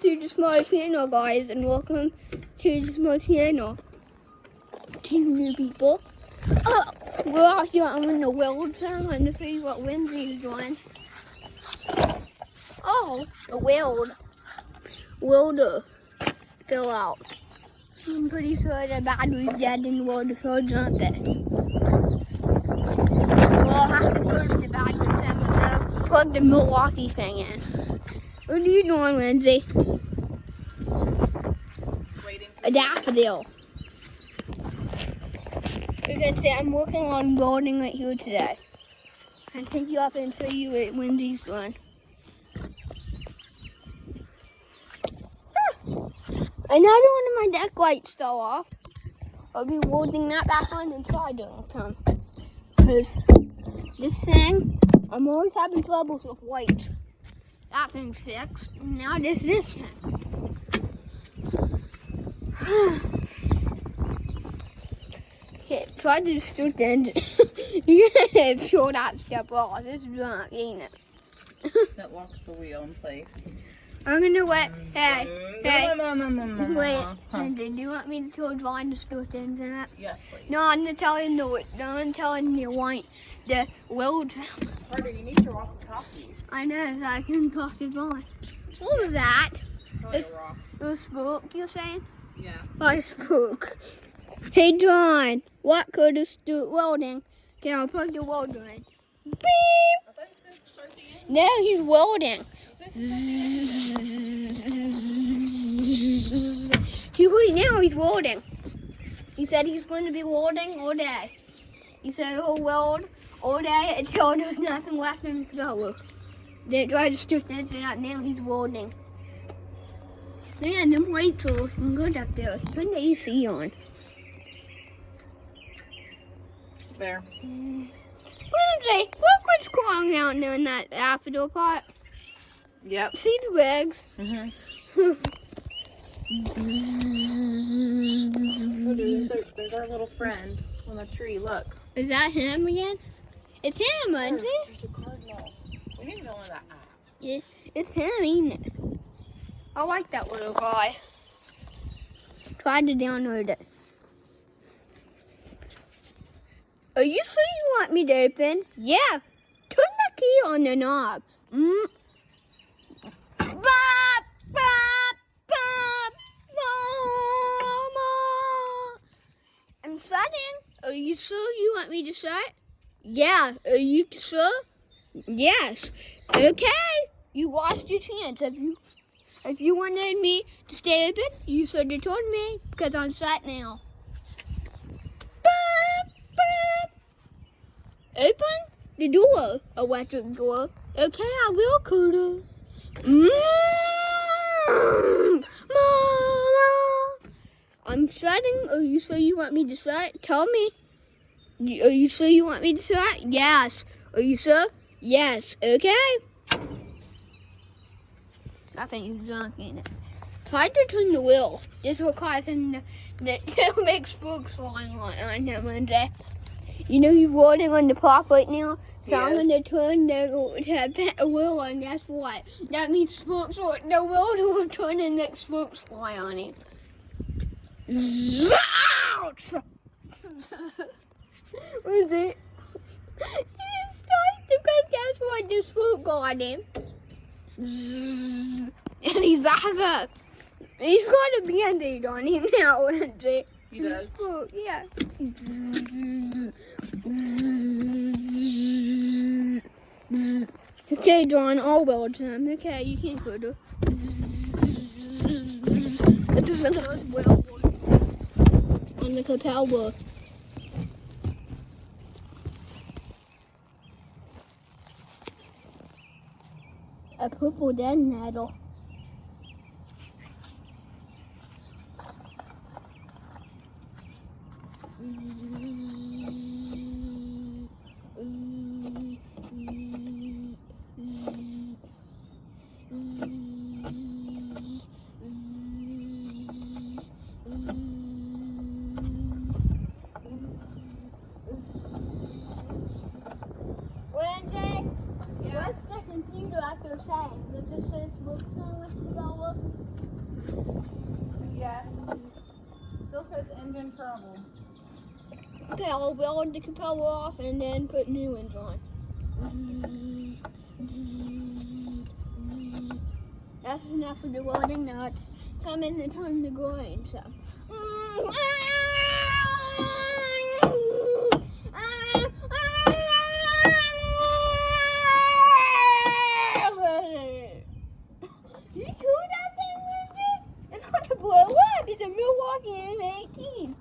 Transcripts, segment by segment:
to the small channel, guys, and welcome to the small channel. Two new people. We're out here on the weld zone. I'm to show you what Lindsay is doing. Oh, the welder fell out. I'm pretty sure the battery's dead and the welder so jump it. Well, I'll have to charge the battery so I'm gonna plug the Milwaukee thing in. What are you doing, Lindsay? Waiting. A daffodil. You can see I'm working on welding right here today. I'll take you up and show you what Lindsay's doing. Another one of my deck lights fell off. I'll be welding that back on inside during time. Because this thing, I'm always having troubles with lights. That thing's fixed. And now there's this thing. Okay, try to start the engine. You're going to peel that step off. It's junk, ain't it? That locks the wheel in place. I'm gonna wait. Hey, wait. Huh. Do you want me to tell John to start the engine up? Yes, please. No, I'm gonna tell him to. I'm telling you want the weld. Carter, you need your walkie-talkies. I know, so I can talk to John. What was that? Probably a rock. It was spook, you're saying? Yeah. I spook. Hey, John, what could have start welding? Okay, I'll plug the welder in. Beep! I thought you were supposed to start the engine. No, he's welding. See, right now he's welding. He said he's going to be welding all day. He said he'll weld all day until there's nothing left in the color. Then try to start the engine up. Now he's welding. Man, them lights are looking good up there. Turn the AC on. There. Lindsay, look what's going down there in that daffodil pot. Yep. See the legs? Mm-hmm. There's our little friend on the tree. Look. Is that him again? It's him, Lindsay. There's a cardinal. We need to go on that app. Yeah, it's him, ain't it? I like that little guy. Tried to download it. Are you sure you want me to open? Yeah. Turn the key on the knob. Bop, bop, bop, mama. I'm setting. Are you sure you want me to set? Yeah. Are you sure? Yes. Okay. You lost your chance. If you wanted me to stay open, you should have told me because I'm set now. Bop, bop. Open the door, electric door. Okay, I will, Carter. Mama. I'm shutting. Are you sure you want me to shut? Tell me. Are you sure you want me to shut? Yes. Are you sure? Yes. Okay. I think you're drunk, ain't it? Try to turn the wheel. This will cause him to make spooks flying on him one day. You know he's rolling on the pop right now, so Yes. I'm going to turn the wheel on. Guess what? That means spooks will, the wheel will turn and make spooks fly on it. Ouch! What is it? He didn't start because guess what? The spook got him. And he's back up. He's got a band-aid on him now, isn't it? He does. Spook, yeah. Okay, John, I'll weld him. Okay, you can't go to. It's just like a weld on the Capella. A purple dead nettle. What's the computer after saying? Does it say smoke song with the bell? same problem. Okay, I'll weld the propeller off and then put new ones on. That's enough for the welding. Now it's coming the time to grind. So. You cool that thing, Lindsay? It's going to blow up. It's a Milwaukee M18.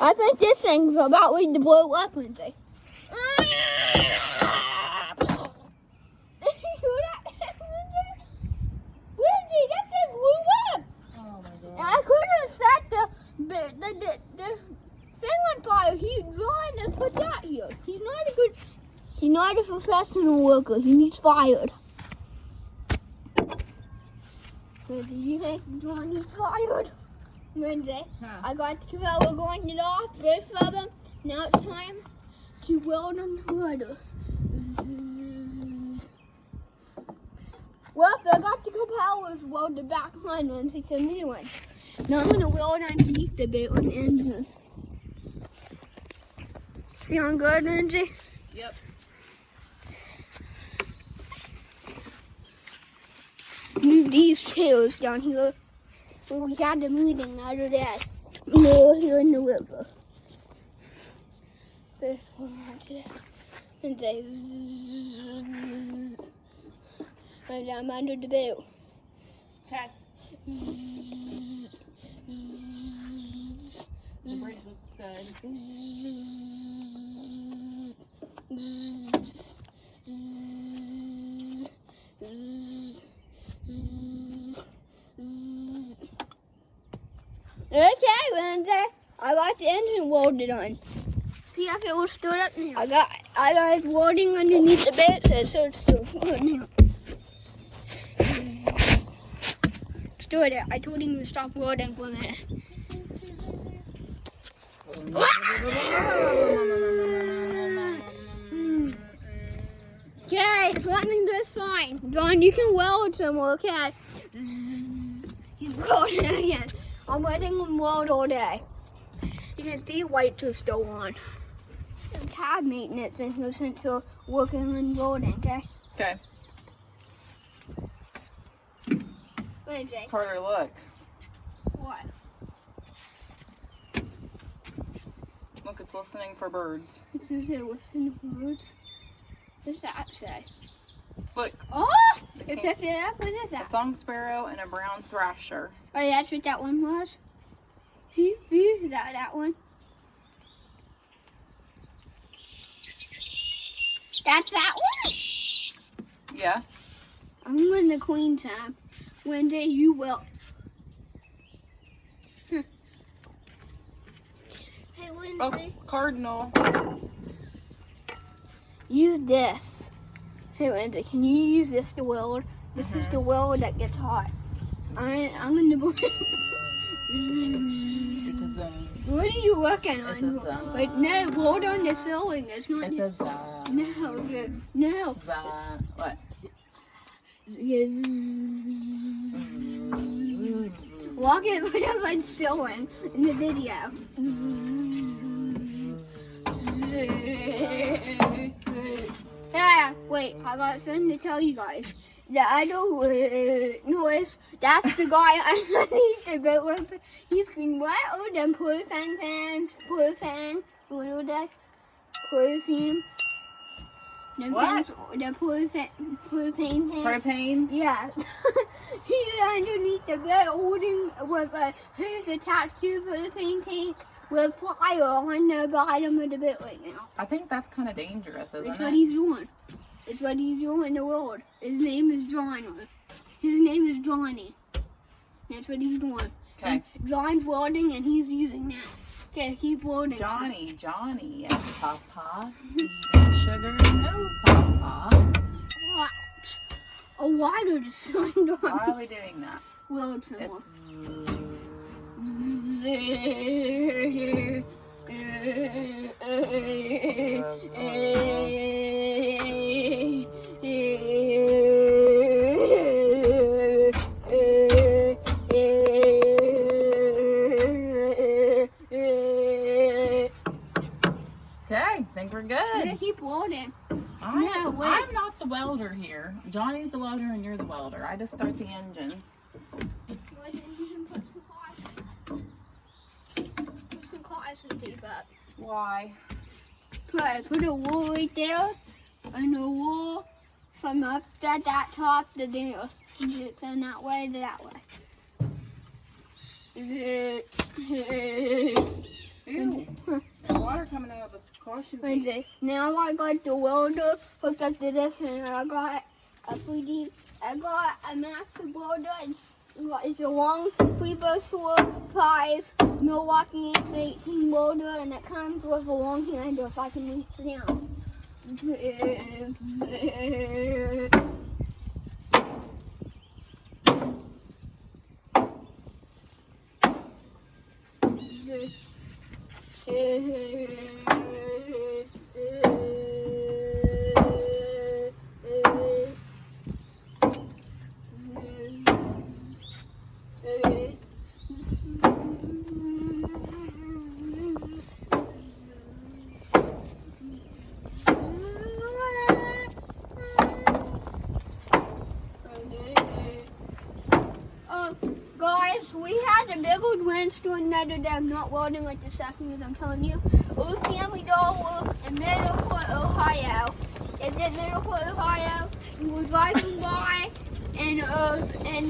I think this thing's about ready to blow up, Lindsay. I could have set the thing on fire. He's trying to put that here. He's not a professional worker. He's fired. Lindsay, you think Johnny's fired? Lindsay, I got the propeller going it off, both of them. Now it's time to weld them together. Well, I got the propellers welded back on, Lindsay, some new ones. Now I'm going to weld underneath the bit on the engine. Sound good, Lindsay? Yep. Move these chairs down here where we had the meeting the other day. Here in the river. This one right there. And they right down under the boat. Okay. The bridge looks good. Okay, Lindsay. I got the engine welded on. See if it will stood up now. I got it welding underneath the boat, so it's still good now. Stood it. I told him to stop welding for a minute. Okay, it's running just fine. John, you can weld some more, okay? He's welding again. I'm letting him weld all day. You can see lights are still on. There's tab maintenance in here since we're working on welding, okay? Okay. Lindsay. Carter, look. What? Look, it's listening for birds. It says it listen to birds. What does that say? Look. Oh! It picked it up. What is A that? song sparrow and a brown thrasher. Oh, that's what that one was? Is that one? That's that one? Yeah. I'm in the queen time. Lindsay, you will. Hey, Lindsay. Oh, cardinal. Use this. Hey, Lindsay, can you use this to weld? This is the weld that gets hot. I'm in the book. It's a zone. What are you working on? It's a zone. Wait, no, weld on the ceiling. It's not. It's a zone. No, good. No. Zone. What? Yes. Walk it whatever it's showing in the video. Yeah, wait, I got something to tell you guys. The other noise, that's the guy underneath the boat with. He's going, what? Oh, them perfume fans, perfume, what are they? Perfume. What? The propane tank. Propane? Yeah. He's underneath the bed holding with a who's attached to the propane tank with fire on the bottom of the boat right now. I think that's kind of dangerous, isn't It's it? what he's doing. It's what he's doing in the world. His name is Johnny. His name is Johnny. That's what he's doing. Okay. And John's welding and he's using that. Okay, keep welding. Johnny, yes, Papa. Eating sugar, no, Papa. What? Oh, why did it sound Why are on? we doing that? Weld some more. It's Okay, think we're good. Keep welding. I'm not the welder here. Johnny's the welder and you're the welder. I just start the engines. Put some cars and tape up. Why? Put a wall right there, and a wall from up at that top to there. Send that way to that way. Ew. There's water coming out of the caution tape. Now I got the welder hooked up to this, and I got a 3D. I got a massive welder. It's a long 3x4 pliers Milwaukee 18 welder, and it comes with a long handle so I can reach down. Guys, we had a big old windstorm the other day. I'm not welding like the second as I'm telling you. Old Family Dollar in Middleport, Ohio. It's in Middleport, Ohio. We were driving by and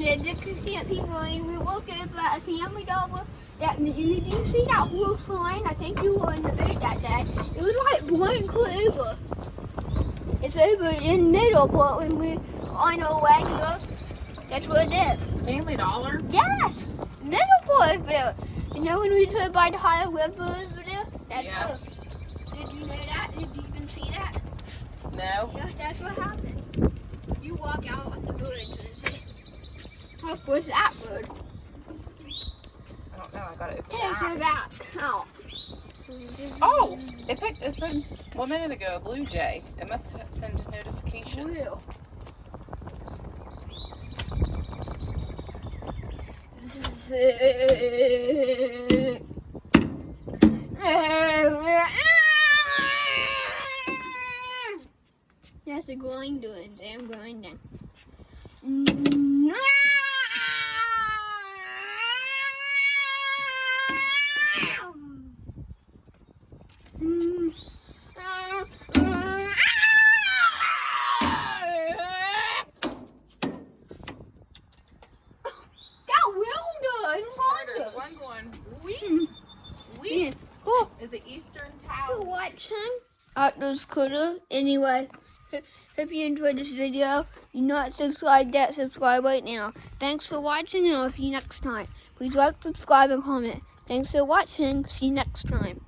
the Dixie Stampede and we looked over at a Family Dollar. Did you see that blue sign? I think you were in the boat that day. It was like blank over. It's over in Middleport when we on our way here. That's what it is. Family Dollar? Yes! Middleport over there. You know when we drove by the Ohio River over there? That's Yeah. Did you know that? Did you even see that? No. Yeah, that's what happened. You walk out on the woods and see it. What was that bird? I don't know. I gotta open Take her it. back out. Oh! It said 1 minute ago, a blue jay. It must send a notification. Blue. That's the grinding. Damn grinding. There's one going, wee. Wee. Oh, Is it Eastern for Town? watching Outdoors Critter. Anyway, if you enjoyed this video, do not subscribe yet. Subscribe right now. Thanks for watching, and I'll see you next time. Please like, subscribe, and comment. Thanks for watching. See you next time.